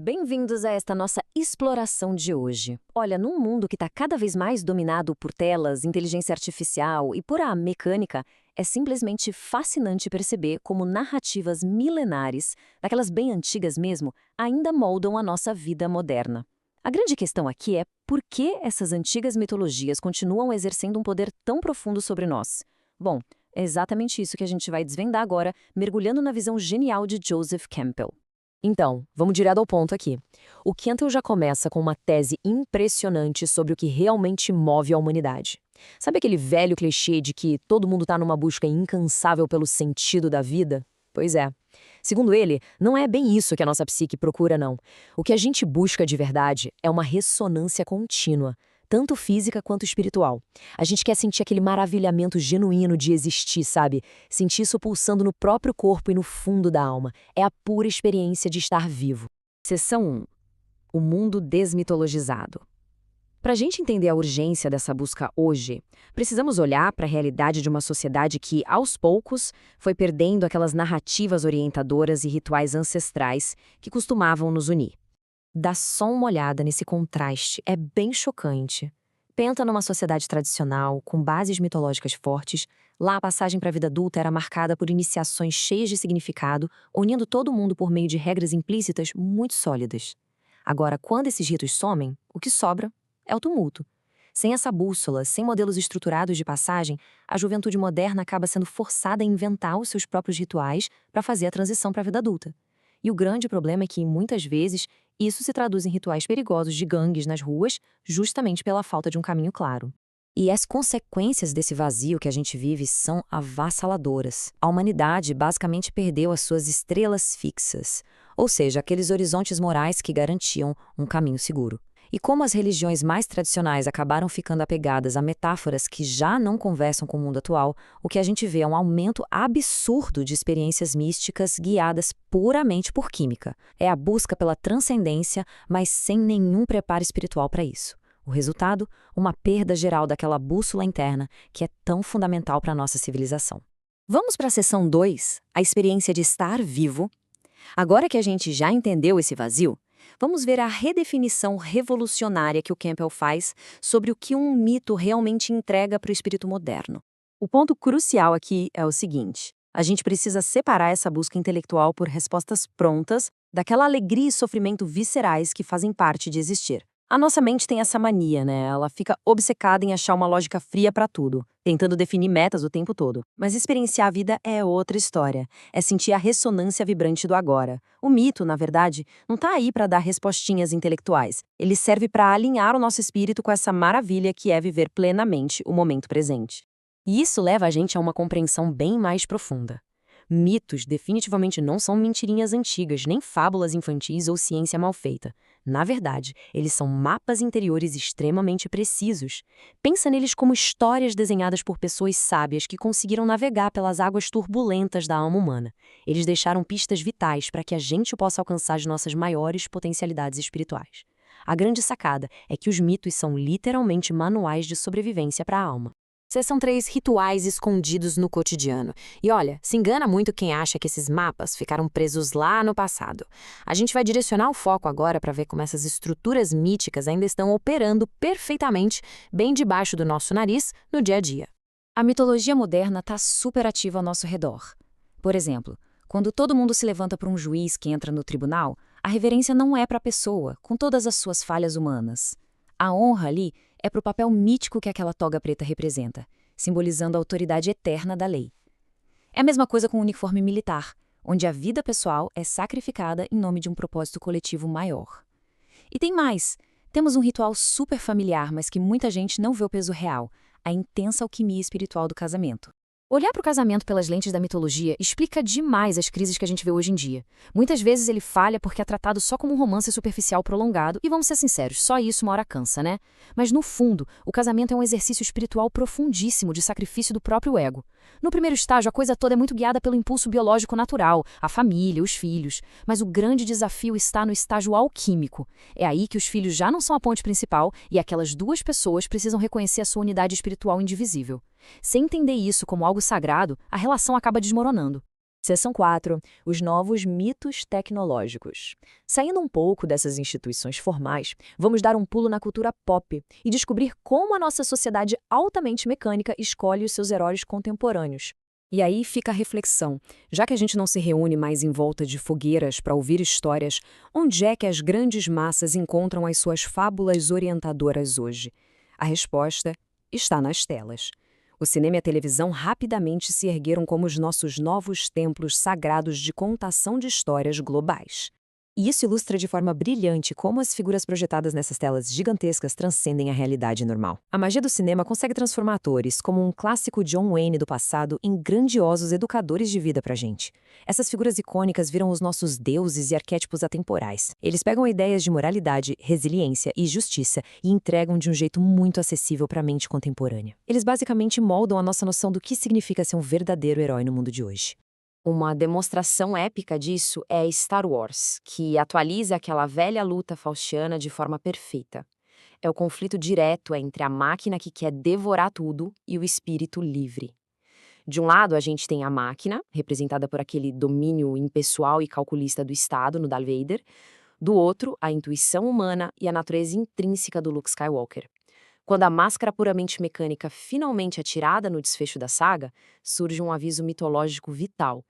Bem-vindos a esta nossa exploração de hoje. Olha, num mundo que está cada vez mais dominado por telas, inteligência artificial e pura mecânica, é simplesmente fascinante perceber como narrativas milenares, daquelas bem antigas mesmo, ainda moldam a nossa vida moderna. A grande questão aqui é por que essas antigas mitologias continuam exercendo um poder tão profundo sobre nós? Bom, é exatamente isso que a gente vai desvendar agora, mergulhando na visão genial de Joseph Campbell. Então, vamos direto ao ponto aqui. O Campbell já começa com uma tese impressionante sobre o que realmente move a humanidade. Sabe aquele velho clichê de que todo mundo está numa busca incansável pelo sentido da vida? Pois é. Segundo ele, não é bem isso que a nossa psique procura, não. O que a gente busca de verdade é uma ressonância contínua, tanto física quanto espiritual. A gente quer sentir aquele maravilhamento genuíno de existir, sabe? Sentir isso pulsando no próprio corpo e no fundo da alma. É a pura experiência de estar vivo. Seção 1. O mundo desmitologizado. Para a gente entender a urgência dessa busca hoje, precisamos olhar para a realidade de uma sociedade que, aos poucos, foi perdendo aquelas narrativas orientadoras e rituais ancestrais que costumavam nos unir. Dá só uma olhada nesse contraste, é bem chocante. Pensa numa sociedade tradicional, com bases mitológicas fortes, lá a passagem para a vida adulta era marcada por iniciações cheias de significado, unindo todo mundo por meio de regras implícitas muito sólidas. Agora, quando esses ritos somem, o que sobra é o tumulto. Sem essa bússola, sem modelos estruturados de passagem, a juventude moderna acaba sendo forçada a inventar os seus próprios rituais para fazer a transição para a vida adulta. E o grande problema é que, muitas vezes, isso se traduz em rituais perigosos de gangues nas ruas, justamente pela falta de um caminho claro. E as consequências desse vazio que a gente vive são avassaladoras. A humanidade basicamente perdeu as suas estrelas fixas, ou seja, aqueles horizontes morais que garantiam um caminho seguro. E como as religiões mais tradicionais acabaram ficando apegadas a metáforas que já não conversam com o mundo atual, o que a gente vê é um aumento absurdo de experiências místicas guiadas puramente por química. É a busca pela transcendência, mas sem nenhum preparo espiritual para isso. O resultado? Uma perda geral daquela bússola interna que é tão fundamental para a nossa civilização. Vamos para a seção 2, a experiência de estar vivo. Agora que a gente já entendeu esse vazio, vamos ver a redefinição revolucionária que o Campbell faz sobre o que um mito realmente entrega para o espírito moderno. O ponto crucial aqui é o seguinte: a gente precisa separar essa busca intelectual por respostas prontas daquela alegria e sofrimento viscerais que fazem parte de existir. A nossa mente tem essa mania, né? Ela fica obcecada em achar uma lógica fria para tudo, tentando definir metas o tempo todo. Mas experienciar a vida é outra história. É sentir a ressonância vibrante do agora. O mito, na verdade, não está aí para dar respostinhas intelectuais. Ele serve para alinhar o nosso espírito com essa maravilha que é viver plenamente o momento presente. E isso leva a gente a uma compreensão bem mais profunda. Mitos definitivamente não são mentirinhas antigas, nem fábulas infantis ou ciência mal feita. Na verdade, eles são mapas interiores extremamente precisos. Pensa neles como histórias desenhadas por pessoas sábias que conseguiram navegar pelas águas turbulentas da alma humana. Eles deixaram pistas vitais para que a gente possa alcançar as nossas maiores potencialidades espirituais. A grande sacada é que os mitos são literalmente manuais de sobrevivência para a alma. Seção 3, rituais escondidos no cotidiano. E olha, se engana muito quem acha que esses mapas ficaram presos lá no passado. A gente vai direcionar o foco agora para ver como essas estruturas míticas ainda estão operando perfeitamente bem debaixo do nosso nariz no dia a dia. A mitologia moderna está super ativa ao nosso redor. Por exemplo, quando todo mundo se levanta para um juiz que entra no tribunal, a reverência não é para a pessoa, com todas as suas falhas humanas. A honra ali é para o papel mítico que aquela toga preta representa, simbolizando a autoridade eterna da lei. É a mesma coisa com o uniforme militar, onde a vida pessoal é sacrificada em nome de um propósito coletivo maior. E tem mais. Temos um ritual super familiar, mas que muita gente não vê o peso real, a intensa alquimia espiritual do casamento. Olhar para o casamento pelas lentes da mitologia explica demais as crises que a gente vê hoje em dia. Muitas vezes ele falha porque é tratado só como um romance superficial prolongado, e vamos ser sinceros, só isso uma hora cansa, né? Mas no fundo, o casamento é um exercício espiritual profundíssimo de sacrifício do próprio ego. No primeiro estágio, a coisa toda é muito guiada pelo impulso biológico natural, a família, os filhos. Mas o grande desafio está no estágio alquímico. É aí que os filhos já não são a ponte principal e aquelas duas pessoas precisam reconhecer a sua unidade espiritual indivisível. Sem entender isso como algo sagrado, a relação acaba desmoronando. Seção 4. Os novos mitos tecnológicos. Saindo um pouco dessas instituições formais, vamos dar um pulo na cultura pop e descobrir como a nossa sociedade altamente mecânica escolhe os seus heróis contemporâneos. E aí fica a reflexão. Já que a gente não se reúne mais em volta de fogueiras para ouvir histórias, onde é que as grandes massas encontram as suas fábulas orientadoras hoje? A resposta está nas telas. O cinema e a televisão rapidamente se ergueram como os nossos novos templos sagrados de contação de histórias globais. E isso ilustra de forma brilhante como as figuras projetadas nessas telas gigantescas transcendem a realidade normal. A magia do cinema consegue transformar atores, como um clássico John Wayne do passado, em grandiosos educadores de vida pra gente. Essas figuras icônicas viram os nossos deuses e arquétipos atemporais. Eles pegam ideias de moralidade, resiliência e justiça e entregam de um jeito muito acessível para a mente contemporânea. Eles basicamente moldam a nossa noção do que significa ser um verdadeiro herói no mundo de hoje. Uma demonstração épica disso é Star Wars, que atualiza aquela velha luta faustiana de forma perfeita. É o conflito direto entre a máquina que quer devorar tudo e o espírito livre. De um lado, a gente tem a máquina, representada por aquele domínio impessoal e calculista do Estado no Darth Vader. Do outro, a intuição humana e a natureza intrínseca do Luke Skywalker. Quando a máscara puramente mecânica finalmente é tirada no desfecho da saga, surge um aviso mitológico vital.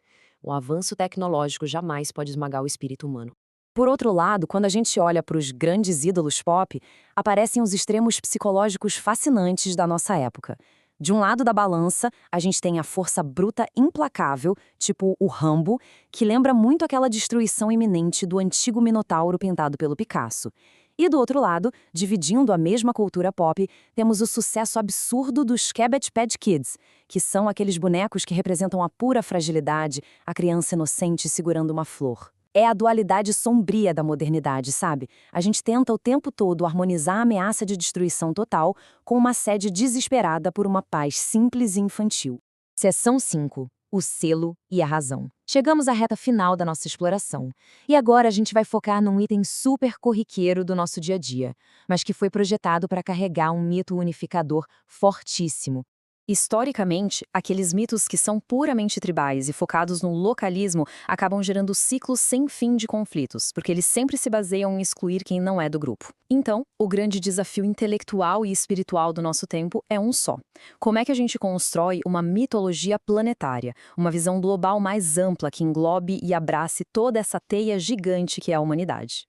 O avanço tecnológico jamais pode esmagar o espírito humano. Por outro lado, quando a gente olha para os grandes ídolos pop, aparecem os extremos psicológicos fascinantes da nossa época. De um lado da balança, a gente tem a força bruta implacável, tipo o Rambo, que lembra muito aquela destruição iminente do antigo Minotauro pintado pelo Picasso. E do outro lado, dividindo a mesma cultura pop, temos o sucesso absurdo dos Cabbage Patch Kids, que são aqueles bonecos que representam a pura fragilidade, a criança inocente segurando uma flor. É a dualidade sombria da modernidade, sabe? A gente tenta o tempo todo harmonizar a ameaça de destruição total com uma sede desesperada por uma paz simples e infantil. Seção 5. O selo e a razão. Chegamos à reta final da nossa exploração. E agora a gente vai focar num item super corriqueiro do nosso dia a dia, mas que foi projetado para carregar um mito unificador fortíssimo. Historicamente, aqueles mitos que são puramente tribais e focados no localismo acabam gerando ciclos sem fim de conflitos, porque eles sempre se baseiam em excluir quem não é do grupo. Então, o grande desafio intelectual e espiritual do nosso tempo é um só. Como é que a gente constrói uma mitologia planetária, uma visão global mais ampla que englobe e abrace toda essa teia gigante que é a humanidade?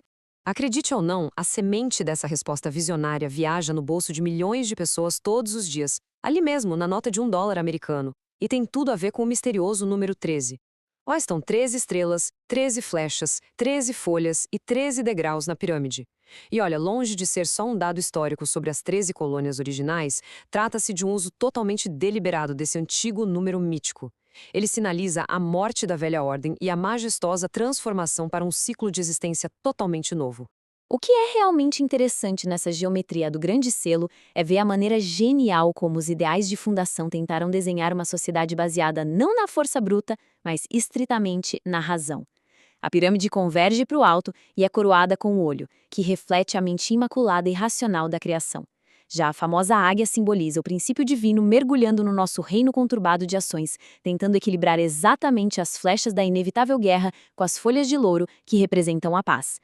Acredite ou não, a semente dessa resposta visionária viaja no bolso de milhões de pessoas todos os dias, ali mesmo, na nota de $1 americano, e tem tudo a ver com o misterioso número 13. Lá estão 13 estrelas, 13 flechas, 13 folhas e 13 degraus na pirâmide. E olha, longe de ser só um dado histórico sobre as 13 colônias originais, trata-se de um uso totalmente deliberado desse antigo número mítico. Ele sinaliza a morte da velha ordem e a majestosa transformação para um ciclo de existência totalmente novo. O que é realmente interessante nessa geometria do grande selo é ver a maneira genial como os ideais de fundação tentaram desenhar uma sociedade baseada não na força bruta, mas estritamente na razão. A pirâmide converge para o alto e é coroada com o olho, que reflete a mente imaculada e racional da criação. Já a famosa águia simboliza o princípio divino mergulhando no nosso reino conturbado de ações, tentando equilibrar exatamente as flechas da inevitável guerra com as folhas de louro que representam a paz.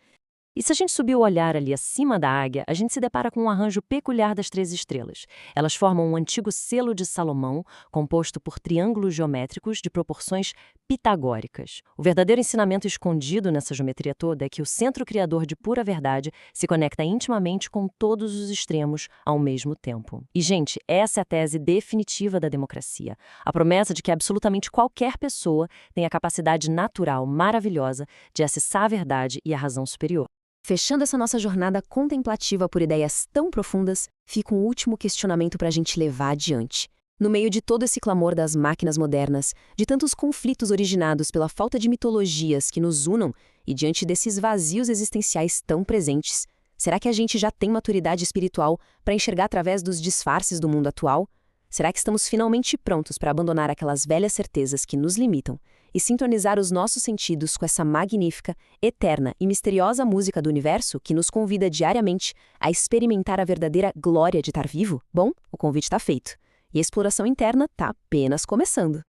E se a gente subir o olhar ali acima da águia, a gente se depara com um arranjo peculiar das 13 estrelas. Elas formam um antigo selo de Salomão, composto por triângulos geométricos de proporções pitagóricas. O verdadeiro ensinamento escondido nessa geometria toda é que o centro criador de pura verdade se conecta intimamente com todos os extremos ao mesmo tempo. E, gente, essa é a tese definitiva da democracia. A promessa de que absolutamente qualquer pessoa tem a capacidade natural maravilhosa de acessar a verdade e a razão superior. Fechando essa nossa jornada contemplativa por ideias tão profundas, fica um último questionamento para a gente levar adiante. No meio de todo esse clamor das máquinas modernas, de tantos conflitos originados pela falta de mitologias que nos unam e diante desses vazios existenciais tão presentes, será que a gente já tem maturidade espiritual para enxergar através dos disfarces do mundo atual? Será que estamos finalmente prontos para abandonar aquelas velhas certezas que nos limitam e sintonizar os nossos sentidos com essa magnífica, eterna e misteriosa música do universo que nos convida diariamente a experimentar a verdadeira glória de estar vivo? Bom, o convite está feito. E a exploração interna está apenas começando.